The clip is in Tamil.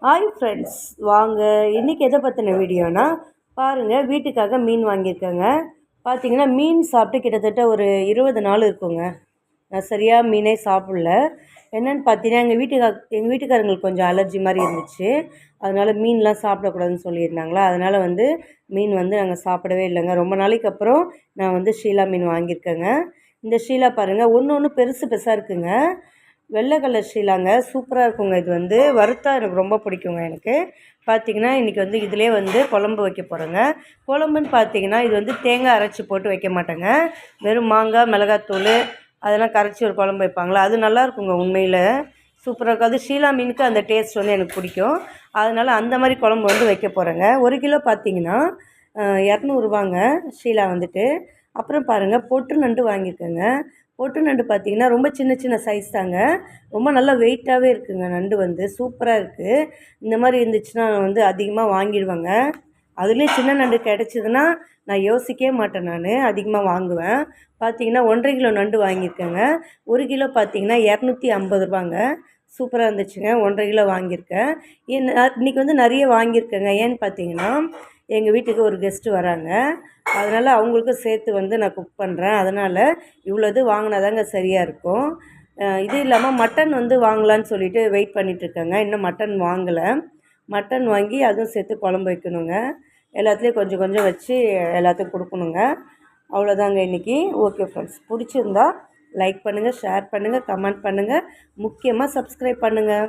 ஹாய் ஃப்ரெண்ட்ஸ், வாங்க இன்றைக்கி எதை பற்றின வீடியோனா பாருங்கள். வீட்டுக்காக மீன் வாங்கியிருக்கேங்க. பார்த்தீங்கன்னா மீன் சாப்பிட்டு கிட்டத்தட்ட ஒரு 20 நாள் இருக்குங்க. நான் சரியாக மீனே சாப்பிடல. என்னென்னு பார்த்தீங்கன்னா எங்கள் வீட்டுக்காரங்களுக்கு கொஞ்சம் அலர்ஜி மாதிரி இருந்துச்சு. அதனால் மீன்லாம் சாப்பிடக்கூடாதுன்னு சொல்லியிருந்தாங்களா, அதனால் மீன் நாங்கள் சாப்பிடவே இல்லைங்க. ரொம்ப நாளைக்கு அப்புறம் நான் ஷீலா மீன் வாங்கியிருக்கேங்க. இந்த ஷீலா பாருங்கள், ஒன்று பெருசு பெருசாக இருக்குங்க. வெள்ளை கலர் ஷீலாங்க, சூப்பராக இருக்குங்க. இது வறுத்தா எனக்கு ரொம்ப பிடிக்குங்க. எனக்கு பார்த்திங்கன்னா இன்றைக்கி இதிலே குழம்பு வைக்க போகிறேங்க. குழம்புன்னு பார்த்திங்கன்னா இது தேங்காய் அரைச்சி போட்டு வைக்க மாட்டேங்க. வெறும் மாங்காய், மிளகாத்தூள் அதெல்லாம் கரைச்சி ஒரு குழம்பு வைப்பாங்களா, அது நல்லாயிருக்குங்க. உண்மையில் சூப்பராக இருக்கும். அது ஷீலா மீனுக்கு அந்த டேஸ்ட் எனக்கு பிடிக்கும். அதனால் அந்த மாதிரி குழம்பு வைக்க போகிறேங்க. 1 கிலோ பார்த்திங்கன்னா 200ரூபாங்க ஷீலா அப்புறம் பாருங்கள், பொட்டு நண்டு வாங்கியிருக்கேங்க. பொட்டு நண்டு பார்த்திங்கன்னா ரொம்ப சின்ன சின்ன சைஸ் தாங்க. ரொம்ப நல்லா வெயிட்டாகவே இருக்குதுங்க. நண்டு சூப்பராக இருக்குது. இந்த மாதிரி இருந்துச்சுன்னா அதிகமாக வாங்கிடுவேங்க. அதுலேயும் சின்ன நண்டு கிடச்சிதுன்னா நான் யோசிக்கவே மாட்டேன். நான் அதிகமாக வாங்குவேன். பார்த்திங்கன்னா 1.5 கிலோ நண்டு வாங்கியிருக்கேங்க. 1 கிலோ பார்த்திங்கன்னா 250 ரூபாங்க. சூப்பராக இருந்துச்சுங்க. 1.5 கிலோ வாங்கியிருக்கேன். இன்றைக்கி நிறைய வாங்கியிருக்கேங்க. ஏன்னு பார்த்தீங்கன்னா எங்கள் வீட்டுக்கு ஒரு கெஸ்ட்டு வராங்க. அதனால் அவங்களுக்கும் சேர்த்து நான் குக் பண்ணுறேன். அதனால் இவ்வளோது வாங்கினா தாங்க சரியாக இருக்கும். இது இல்லாமல் மட்டன் வாங்கலான்னு சொல்லிவிட்டு வெயிட் பண்ணிகிட்ருக்கேங்க. இன்னும் மட்டன் வாங்கலை. மட்டன் வாங்கி அதுவும் சேர்த்து குழம்பு வைக்கணுங்க. எல்லாத்துலேயும் கொஞ்சம் கொஞ்சம் வச்சு எல்லாத்துக்கும் கொடுக்கணுங்க. அவ்வளோதாங்க இன்றைக்கி. ஓகே ஃப்ரெண்ட்ஸ், பிடிச்சிருந்தா லைக் பண்ணுங்கள், ஷேர் பண்ணுங்கள், கமெண்ட் பண்ணுங்கள், முக்கியமாக சப்ஸ்கிரைப் பண்ணுங்கள்.